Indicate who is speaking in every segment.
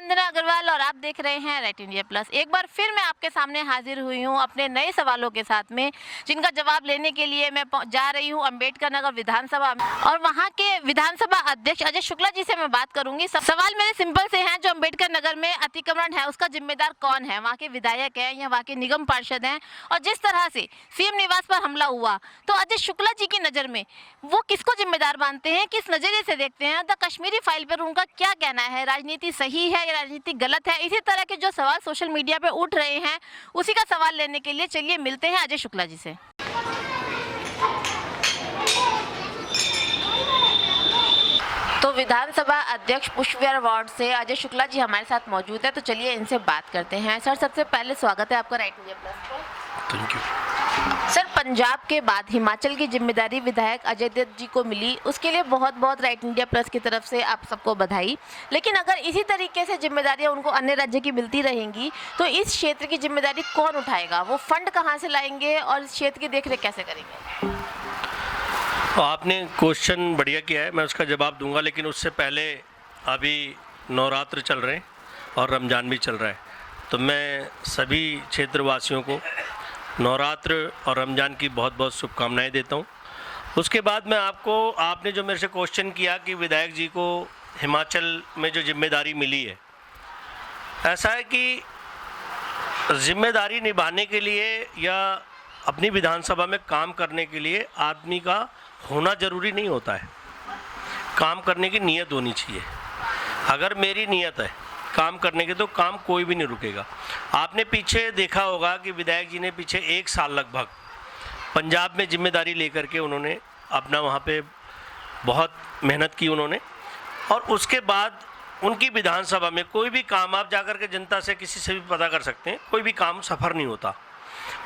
Speaker 1: वंदना अग्रवाल और आप देख रहे हैं राइट इंडिया प्लस। एक बार फिर मैं आपके सामने हाजिर हुई हूँ अपने नए सवालों के साथ में, जिनका जवाब लेने के लिए मैं जा रही हूँ अम्बेडकर नगर विधानसभा में और वहाँ के विधानसभा अध्यक्ष अजय शुक्ला जी से मैं बात करूंगी। सवाल मेरे सिंपल से हैं, जो अम्बेडकर नगर में अतिक्रमण है उसका जिम्मेदार कौन है? वहाँ के विधायक है या वहाँ के निगम पार्षद हैं? और जिस तरह से सीएम निवास पर हमला हुआ तो अजय शुक्ला जी की नज़र में वो किसको जिम्मेदार मानते हैं, किस नजरिए से देखते हैं? द कश्मीरी फाइल पर उनका क्या कहना है? राजनीति सही है या राजनीति गलत है? इसी तरह के जो सवाल सोशल मीडिया पे उठ रहे हैं उसी का सवाल लेने के लिए चलिए मिलते हैं अजय शुक्ला जी से। तो विधानसभा अध्यक्ष पुष्पविहार वार्ड से अजय शुक्ला जी हमारे साथ मौजूद है, तो चलिए इनसे बात करते हैं। सर, सबसे पहले स्वागत है आपका राइट इंडिया प्लस पर।
Speaker 2: Thank you.
Speaker 1: सर, पंजाब के बाद हिमाचल की जिम्मेदारी विधायक अजय देव जी को मिली, उसके लिए बहुत बहुत राइट इंडिया प्लस की तरफ से आप सबको बधाई। लेकिन अगर इसी तरीके से जिम्मेदारियां उनको अन्य राज्य की मिलती रहेंगी तो इस क्षेत्र की जिम्मेदारी कौन उठाएगा? वो फंड कहां से लाएंगे और इस क्षेत्र की देखरेख कैसे करेंगे?
Speaker 2: तो आपने क्वेश्चन बढ़िया किया है, मैं उसका जवाब दूंगा, लेकिन उससे पहले अभी नवरात्र चल रहे हैं और रमज़ान भी चल रहा है, तो मैं सभी क्षेत्रवासियों को नवरात्र और रमज़ान की बहुत बहुत शुभकामनाएं देता हूं। उसके बाद मैं आपने जो मेरे से क्वेश्चन किया कि विधायक जी को हिमाचल में जो जिम्मेदारी मिली है, ऐसा है कि जिम्मेदारी निभाने के लिए या अपनी विधानसभा में काम करने के लिए आदमी का होना ज़रूरी नहीं होता है, काम करने की नीयत होनी चाहिए। अगर मेरी नीयत है काम करने के तो काम कोई भी नहीं रुकेगा। आपने पीछे देखा होगा कि विधायक जी ने पीछे 1 साल लगभग पंजाब में जिम्मेदारी लेकर के उन्होंने अपना वहाँ पे बहुत मेहनत की उन्होंने, और उसके बाद उनकी विधानसभा में कोई भी काम आप जाकर के जनता से किसी से भी पता कर सकते हैं, कोई भी काम सफर नहीं होता।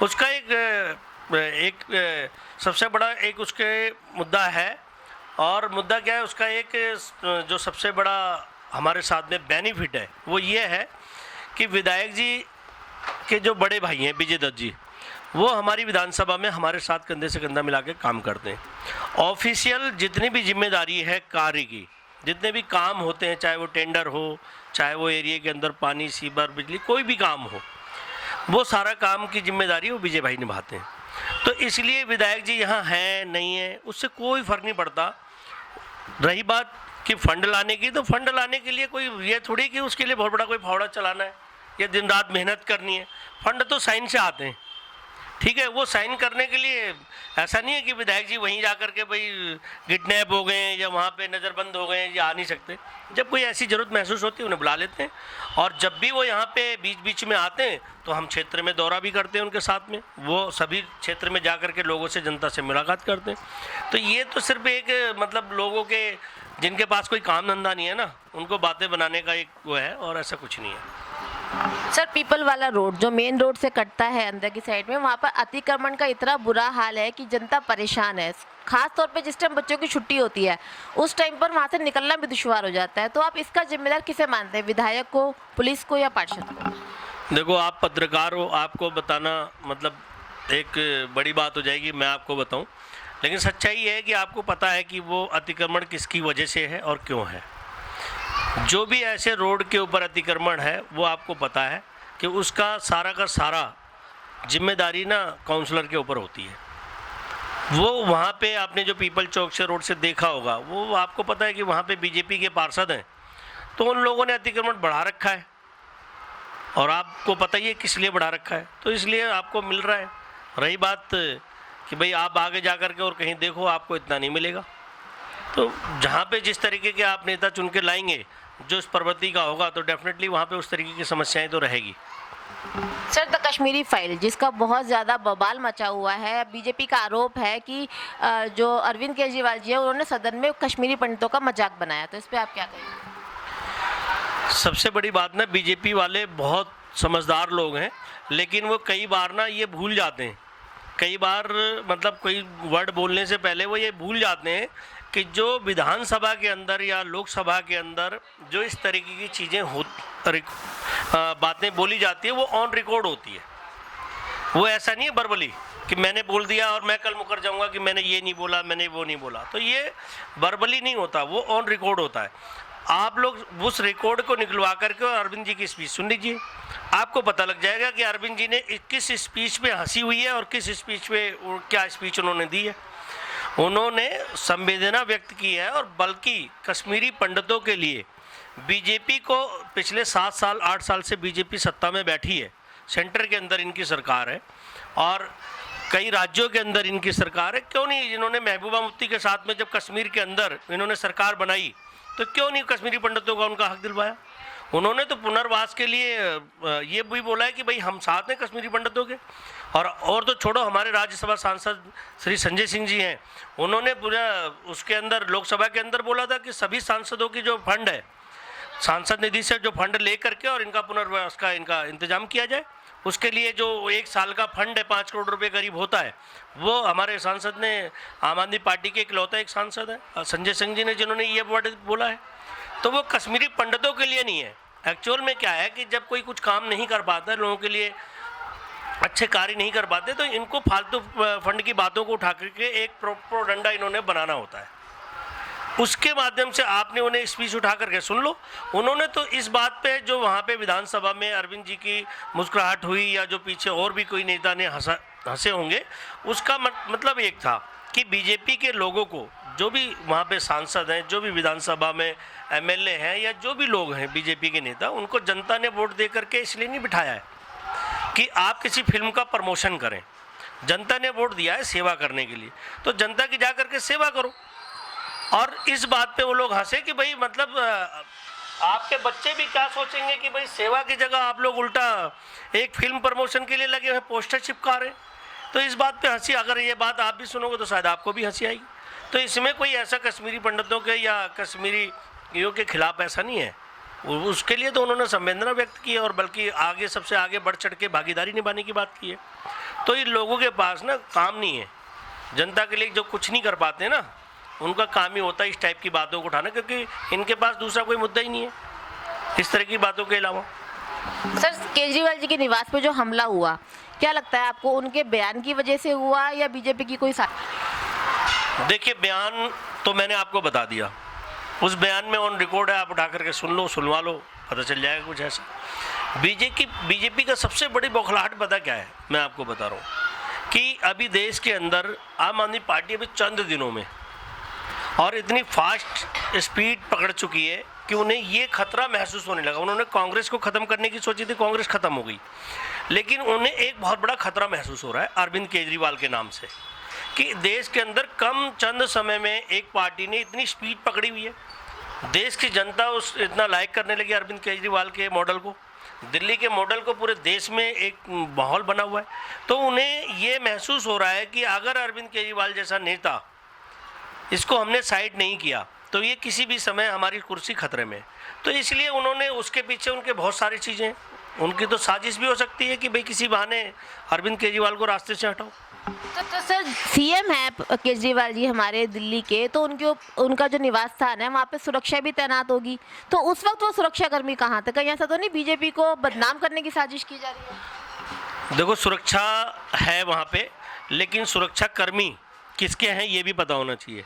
Speaker 2: उसका एक सबसे बड़ा एक उसके मुद्दा है, और मुद्दा क्या है उसका, एक जो सबसे बड़ा हमारे साथ में बेनिफिट है वो ये है कि विधायक जी के जो बड़े भाई हैं विजय दत्त जी, वो हमारी विधानसभा में हमारे साथ कंधे से कंधा मिला के काम करते हैं। ऑफिशियल जितनी भी जिम्मेदारी है कार्य की, जितने भी काम होते हैं, चाहे वो टेंडर हो, चाहे वो एरिया के अंदर पानी, सीवर, बिजली, कोई भी काम हो, वो सारा काम की जिम्मेदारी वो विजय भाई निभाते हैं। तो इसलिए विधायक जी यहाँ हैं नहीं है उससे कोई फ़र्क नहीं पड़ता। रही बात कि फ़ंड लाने की, तो फंड लाने के लिए कोई ये थोड़ी कि उसके लिए बहुत बड़ा कोई फावड़ा चलाना है या दिन रात मेहनत करनी है। फंड तो साइन से आते हैं, ठीक है। वो साइन करने के लिए ऐसा नहीं है कि विधायक जी वहीं जा कर के भाई किडनैप हो गए या वहाँ पे नज़रबंद हो गए या आ नहीं सकते। जब कोई ऐसी ज़रूरत महसूस होती है उन्हें बुला लेते हैं, और जब भी वो यहाँ पे बीच बीच में आते हैं तो हम क्षेत्र में दौरा भी करते हैं उनके साथ में, वो सभी क्षेत्र में जा कर के लोगों से, जनता से मुलाकात करते हैं। तो ये तो सिर्फ एक मतलब लोगों के जिनके पास कोई काम धंधा नहीं है ना, उनको बातें बनाने का एक वो है, और ऐसा कुछ नहीं है।
Speaker 1: सर, पीपल वाला रोड जो मेन रोड से कटता है अंदर की साइड में, वहाँ पर अतिक्रमण का इतना बुरा हाल है कि जनता परेशान है। खास तौर पे जिस टाइम बच्चों की छुट्टी होती है उस टाइम पर वहाँ से निकलना भी दुश्वार हो जाता है। तो आप इसका जिम्मेदार किसे मानते हैं, विधायक को, पुलिस को या पार्षद को?
Speaker 2: देखो, आप पत्रकार हो, आपको बताना मतलब एक बड़ी बात हो जाएगी मैं आपको बताऊं, लेकिन सच्चाई है कि आपको पता है कि वो अतिक्रमण किसकी वजह से है और क्यों है। जो भी ऐसे रोड के ऊपर अतिक्रमण है वो आपको पता है कि उसका सारा का सारा जिम्मेदारी ना काउंसलर के ऊपर होती है। वो वहाँ पे आपने जो पीपल चौक से रोड से देखा होगा, वो आपको पता है कि वहाँ पे बीजेपी के पार्षद हैं, तो उन लोगों ने अतिक्रमण बढ़ा रखा है, और आपको पता ही है किस लिए बढ़ा रखा है, तो इसलिए आपको मिल रहा है। रही बात कि भाई आप आगे जा कर के और कहीं देखो, आपको इतना नहीं मिलेगा। तो जहाँ पे जिस तरीके के आप नेता चुन के लाएंगे, जो इस प्रवृत्ति का होगा, तो डेफिनेटली वहाँ पे उस तरीके की समस्याएं तो रहेगी।
Speaker 1: सर, द कश्मीरी फाइल जिसका बहुत ज़्यादा बवाल मचा हुआ है, बीजेपी का आरोप है कि जो अरविंद केजरीवाल जी है उन्होंने सदन में कश्मीरी पंडितों का मजाक बनाया, तो इस पर आप क्या कहेंगे?
Speaker 2: सबसे बड़ी बात ना, बीजेपी वाले बहुत समझदार लोग हैं, लेकिन वो कई बार ना ये भूल जाते हैं, कई बार मतलब कोई वर्ड बोलने से पहले वो ये भूल जाते हैं कि जो विधानसभा के अंदर या लोकसभा के अंदर जो इस तरीके की चीज़ें बातें बोली जाती है वो ऑन रिकॉर्ड होती है। वो ऐसा नहीं है वर्बली कि मैंने बोल दिया और मैं कल मुकर जाऊंगा कि मैंने ये नहीं बोला, मैंने वो नहीं बोला। तो ये वर्बली नहीं होता, वो ऑन रिकॉर्ड होता है। आप लोग उस रिकॉर्ड को निकलवा करके और अरविंद जी की स्पीच सुन लीजिए, आपको पता लग जाएगा कि अरविंद जी ने किस स्पीच में हंसी हुई है और किस स्पीच में क्या स्पीच उन्होंने दी है। उन्होंने संवेदना व्यक्त की है और बल्कि कश्मीरी पंडितों के लिए बीजेपी को पिछले 7 साल 8 साल से बीजेपी सत्ता में बैठी है, सेंटर के अंदर इनकी सरकार है और कई राज्यों के अंदर इनकी सरकार है, क्यों नहीं इन्होंने महबूबा मुफ्ती के साथ में जब कश्मीर के अंदर इन्होंने सरकार बनाई तो क्यों नहीं कश्मीरी पंडितों का उनका हक दिलवाया। उन्होंने तो पुनर्वास के लिए ये भी बोला है कि भाई हम साथ हैं कश्मीरी पंडितों के। और तो छोड़ो, हमारे राज्यसभा सांसद श्री संजय सिंह जी हैं, उन्होंने पूरा उसके अंदर लोकसभा के अंदर बोला था कि सभी सांसदों की जो फंड है, सांसद निधि से जो फंड ले करके और इनका पुनर्वास का इनका इंतजाम किया जाए। उसके लिए जो 1 साल का फंड है 5 करोड़ रुपए करीब होता है, वो हमारे सांसद ने, आम आदमी पार्टी के इकलौता एक सांसद है संजय सिंह जी ने, जिन्होंने ये वर्ड बोला है। तो वो कश्मीरी पंडितों के लिए नहीं है। एक्चुअल में क्या है कि जब कोई कुछ काम नहीं कर पाता, लोगों के लिए अच्छे कार्य नहीं कर पाते, तो इनको फालतू फंड की बातों को उठा करके एक प्रोपेगेंडा इन्होंने बनाना होता है। उसके माध्यम से आपने उन्हें स्पीच उठा करके सुन लो। उन्होंने तो इस बात पे जो वहाँ पे विधानसभा में अरविंद जी की मुस्कुराहट हुई या जो पीछे और भी कोई नेता ने हंसे होंगे, उसका मतलब एक था कि बीजेपी के लोगों को, जो भी वहाँ पे सांसद हैं, जो भी विधानसभा में एमएलए हैं या जो भी लोग हैं बीजेपी के नेता, उनको जनता ने वोट दे करके इसलिए नहीं बिठाया है कि आप किसी फिल्म का प्रमोशन करें। जनता ने वोट दिया है सेवा करने के लिए, तो जनता की जा करके सेवा करो। और इस बात पे वो लोग हंसे कि भाई मतलब आपके बच्चे भी क्या सोचेंगे कि भाई सेवा की जगह आप लोग उल्टा एक फिल्म प्रमोशन के लिए लगे हुए पोस्टर चिपका रहे। तो इस बात पे हंसी, अगर ये बात आप भी सुनोगे तो शायद आपको भी हंसी आएगी। तो इसमें कोई ऐसा कश्मीरी पंडितों के या कश्मीरियों के खिलाफ ऐसा नहीं है। उसके लिए तो उन्होंने संवेदना व्यक्त की है और बल्कि आगे सबसे आगे बढ़ चढ़ के भागीदारी निभाने की बात की है। तो इन लोगों के पास ना काम नहीं है, जनता के लिए जो कुछ नहीं कर पाते ना, उनका काम ही होता है इस टाइप की बातों को उठाना, क्योंकि इनके पास दूसरा कोई मुद्दा ही नहीं है इस तरह की बातों के अलावा।
Speaker 1: सर, केजरीवाल जी के निवास पे जो हमला हुआ, क्या लगता है आपको उनके बयान की वजह से हुआ या बीजेपी की कोई
Speaker 2: देखिए, बयान तो मैंने आपको बता दिया, उस बयान में ऑन रिकॉर्ड है, आप उठा करके सुन लो, सुनवा लो, पता चल जाएगा कुछ ऐसा। बीजेपी का सबसे बड़ी बौखलाहट पता क्या है, मैं आपको बता रहा हूँ कि अभी देश के अंदर आम आदमी पार्टी अभी चंद दिनों में और इतनी फास्ट स्पीड पकड़ चुकी है कि उन्हें ये खतरा महसूस होने लगा। उन्होंने कांग्रेस को ख़त्म करने की सोची थी, कांग्रेस ख़त्म हो गई, लेकिन उन्हें एक बहुत बड़ा खतरा महसूस हो रहा है अरविंद केजरीवाल के नाम से, कि देश के अंदर कम चंद समय में एक पार्टी ने इतनी स्पीड पकड़ी हुई है। देश की जनता इतना लाइक करने लगी अरविंद केजरीवाल के मॉडल को, दिल्ली के मॉडल को, पूरे देश में एक माहौल बना हुआ है। तो उन्हें ये महसूस हो रहा है कि अगर अरविंद केजरीवाल जैसा नेता, इसको हमने साइड नहीं किया तो ये किसी भी समय हमारी कुर्सी खतरे में। तो इसलिए उन्होंने, उसके पीछे उनके बहुत सारी चीज़ें, उनकी तो साजिश भी हो सकती है कि भाई किसी बहाने अरविंद केजरीवाल को रास्ते से हटाओ।
Speaker 1: तो सर, सीएम है केजरीवाल जी हमारे दिल्ली के, तो उनका जो निवास स्थान है वहाँ पे सुरक्षा भी तैनात होगी, तो उस वक्त वो सुरक्षाकर्मी कहाँ थे? कहीं ऐसा तो नहीं बीजेपी को बदनाम करने की साजिश की जा रही है?
Speaker 2: देखो, सुरक्षा है वहाँ पे, लेकिन सुरक्षा कर्मी किसके हैं ये भी पता होना चाहिए।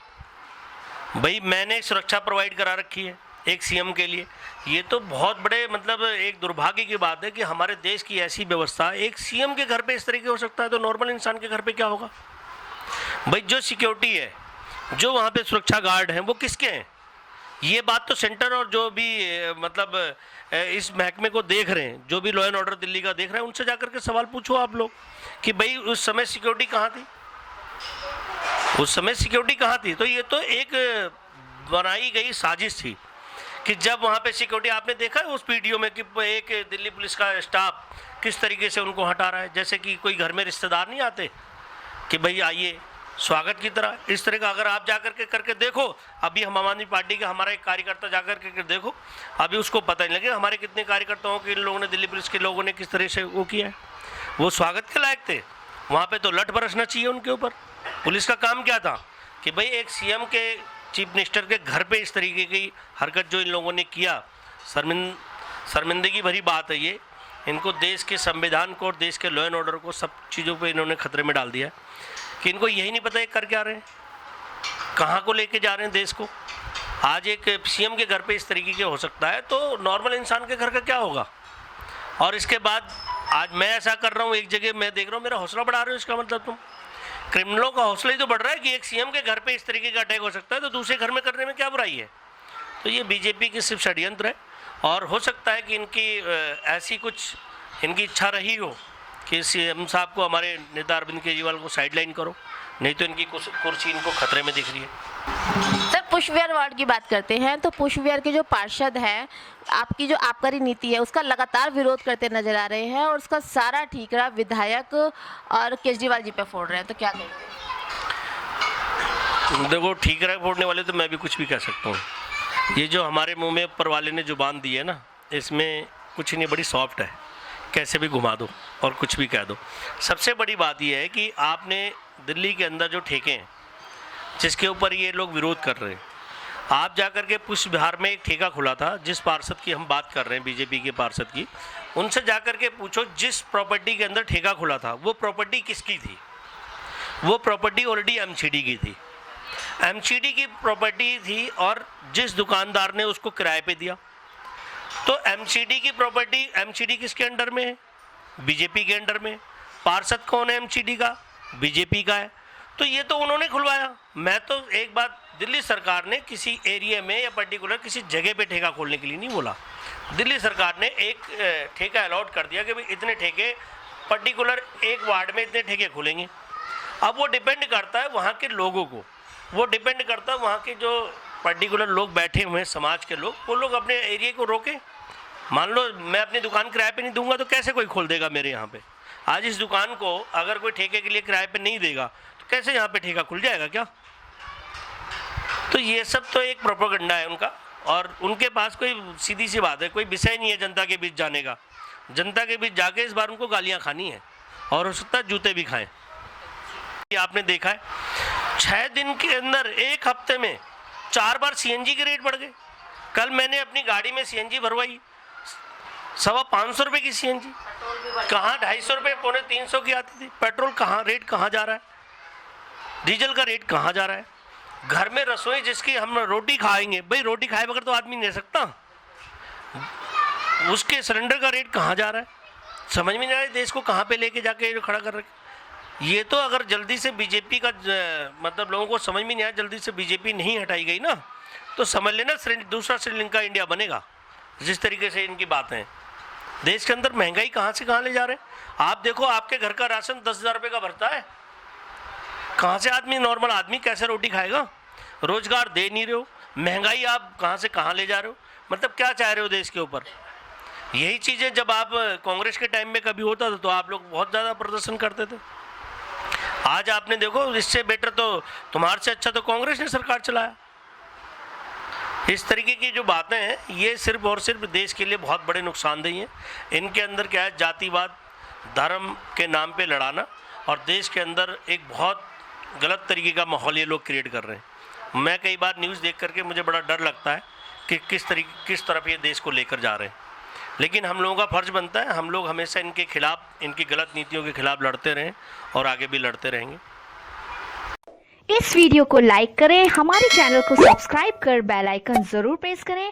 Speaker 2: भाई मैंने सुरक्षा प्रोवाइड करा रखी है एक सीएम के लिए, ये तो बहुत बड़े मतलब एक दुर्भाग्य की बात है कि हमारे देश की ऐसी व्यवस्था, एक सीएम के घर पे इस तरीके हो सकता है, तो नॉर्मल इंसान के घर पे क्या होगा? भाई जो सिक्योरिटी है, जो वहाँ पे सुरक्षा गार्ड हैं, वो किसके हैं? ये बात तो सेंटर और जो भी मतलब इस महकमे को देख रहे हैं, जो भी लॉ एंड ऑर्डर दिल्ली का देख रहे हैं, उनसे जाकर के सवाल पूछो आप लोग कि भाई उस समय सिक्योरिटी कहाँ थी, उस समय सिक्योरिटी कहाँ थी? तो ये तो एक बनाई गई साजिश थी कि जब वहाँ पे सिक्योरिटी, आपने देखा है उस वीडियो में कि एक दिल्ली पुलिस का स्टाफ किस तरीके से उनको हटा रहा है, जैसे कि कोई घर में रिश्तेदार नहीं आते कि भाई आइए स्वागत की तरह। इस तरह का अगर आप जा करके देखो, अभी हम आम आदमी पार्टी का हमारा एक कार्यकर्ता जा करके देखो, अभी उसको पता नहीं लगेगा हमारे कितने कार्यकर्ताओं के इन लोगों ने, दिल्ली पुलिस के लोगों ने किस तरह से वो किया है। वो स्वागत के लायक थे, वहाँ पर तो लठ बरसना चाहिए उनके ऊपर। पुलिस का काम क्या था कि भाई एक सीएम के, चीफ मिनिस्टर के घर पे इस तरीके की हरकत जो इन लोगों ने किया, शर्मिंदगी भरी बात है ये। इनको देश के संविधान को और देश के लॉ एंड ऑर्डर को, सब चीज़ों पे इन्होंने खतरे में डाल दिया कि इनको यही नहीं पता है कर क्या रहे हैं, कहाँ को लेके जा रहे हैं देश को। आज एक सीएम के घर पे इस तरीके के हो सकता है, तो नॉर्मल इंसान के घर का क्या होगा। और इसके बाद आज मैं ऐसा कर रहा हूँ, एक जगह मैं देख रहा हूँ मेरा हौसला बढ़ा रहे हो, इसका मतलब तुम क्रिमिनलों का हौसला ही तो बढ़ रहा है कि एक सीएम के घर पे इस तरीके का अटैक हो सकता है, तो दूसरे घर में करने में क्या बुराई है। तो ये बीजेपी की सिर्फ षड्यंत्र है, और हो सकता है कि इनकी ऐसी कुछ इनकी इच्छा रही हो कि सीएम साहब को, हमारे नेता अरविंद केजरीवाल को साइडलाइन करो, नहीं तो इनकी कुर्सी इनको खतरे में दिख रही है।
Speaker 1: सर, पुष्प विहार वार्ड की बात करते हैं तो पुष्प विहार के जो पार्षद हैं, आपकी जो आबकारी नीति है उसका लगातार विरोध करते नजर आ रहे हैं और उसका सारा ठीकरा विधायक और केजरीवाल जी पे फोड़ रहे हैं, तो क्या कहेंगे?
Speaker 2: देखो, ठीकरा फोड़ने वाले तो मैं भी कुछ भी कह सकता हूँ। ये जो हमारे मुंह में ऊपर वाले ने जुबान दी है ना, इसमें कुछ नहीं, बड़ी सॉफ्ट है, कैसे भी घुमा दो और कुछ भी कह दो। सबसे बड़ी बात यह है कि आपने दिल्ली के अंदर जो ठेके हैं जिसके ऊपर ये लोग विरोध कर रहे हैं, आप जाकर के पुष्प विहार में एक ठेका खुला था, जिस पार्षद की हम बात कर रहे हैं, बीजेपी के पार्षद की, उनसे जाकर के पूछो जिस प्रॉपर्टी के अंदर ठेका खुला था वो प्रॉपर्टी किसकी थी। वो प्रॉपर्टी ऑलरेडी एमसीडी की थी, एमसीडी की प्रॉपर्टी थी, और जिस दुकानदार ने उसको किराए पे दिया, तो एमसीडी की प्रॉपर्टी, एमसीडी किसके अंडर में है? बीजेपी के अंडर में। पार्षद कौन है एमसीडी का? बीजेपी का है। तो ये तो उन्होंने खुलवाया। मैं तो एक बात, दिल्ली सरकार ने किसी एरिया में या पर्टिकुलर किसी जगह पे ठेका खोलने के लिए नहीं बोला। दिल्ली सरकार ने एक ठेका अलॉट कर दिया कि भाई इतने ठेके पर्टिकुलर एक वार्ड में इतने ठेके खुलेंगे। अब वो डिपेंड करता है वहाँ के लोगों को, वो डिपेंड करता है वहाँ के जो पर्टिकुलर लोग बैठे हुए हैं, समाज के लोग, वो लोग अपने एरिया को रोकें। मान लो मैं अपनी दुकान किराए पे नहीं दूंगा तो कैसे कोई खोल देगा मेरे यहाँ पे? आज इस दुकान को अगर कोई ठेके के लिए किराए पे नहीं देगा तो कैसे यहाँ पे ठेका खुल जाएगा क्या? तो ये सब तो एक प्रोपेगेंडा है उनका, और उनके पास कोई सीधी सी बात है, कोई विषय नहीं है जनता के बीच जाने का। जनता के बीच जाके इस बार उनको गालियाँ खानी है, और हो सकता है जूते भी खाएं। आपने देखा है 6 दिन के अंदर, एक हफ्ते में 4 बार सीएनजी के रेट बढ़ गए। कल मैंने अपनी गाड़ी में सीएनजी भरवाई, 550 रुपये की सीएनजी, कहाँ 250 रुपये, 250 की आती थी। पेट्रोल कहाँ, रेट कहाँ जा रहा है? डीजल का रेट कहाँ जा रहा है? घर में रसोई जिसकी हम रोटी खाएंगे, भाई रोटी खाए बगैर तो आदमी नहीं रह सकता, उसके सिलेंडर का रेट कहाँ जा रहा है? समझ में नहीं आ रहा है देश को कहाँ पे लेके जाके खड़ा कर रखे। ये तो अगर जल्दी से बीजेपी का मतलब लोगों को समझ में नहीं आया, जल्दी से बीजेपी नहीं हटाई गई ना, तो समझ लेना दूसरा श्रीलंका इंडिया बनेगा। जिस तरीके से इनकी बातें हैं, देश के अंदर महंगाई कहाँ से कहाँ ले जा रहे हैं। आप देखो, आपके घर का राशन 10,000 रुपये का भरता है, कहाँ से आदमी, नॉर्मल आदमी कैसे रोटी खाएगा? रोजगार दे नहीं रहे हो, महंगाई आप कहाँ से कहाँ ले जा रहे हो। मतलब क्या चाह रहे हो देश के ऊपर? यही चीज़ें जब आप कांग्रेस के टाइम में कभी होता था तो आप लोग बहुत ज़्यादा प्रदर्शन करते थे। आज आपने देखो, इससे बेटर तो, तुम्हारे से अच्छा तो कांग्रेस ने सरकार चलाया। इस तरीके की जो बातें हैं, ये सिर्फ और सिर्फ देश के लिए बहुत बड़े नुकसानदेही हैं। इनके अंदर क्या है, जातिवाद, धर्म के नाम पे लड़ाना, और देश के अंदर एक बहुत गलत तरीके का माहौल ये लोग क्रिएट कर रहे हैं। मैं कई बार न्यूज़ देख करके मुझे बड़ा डर लगता है कि किस तरफ ये देश को लेकर जा रहे हैं। लेकिन हम लोगों का फ़र्ज़ बनता है, हम लोग हमेशा इनके खिलाफ़, इनकी गलत नीतियों के खिलाफ़ लड़ते रहें, और आगे भी लड़ते रहेंगे।
Speaker 3: इस वीडियो को लाइक करें, हमारे चैनल को सब्सक्राइब कर बेल आइकन जरूर प्रेस करें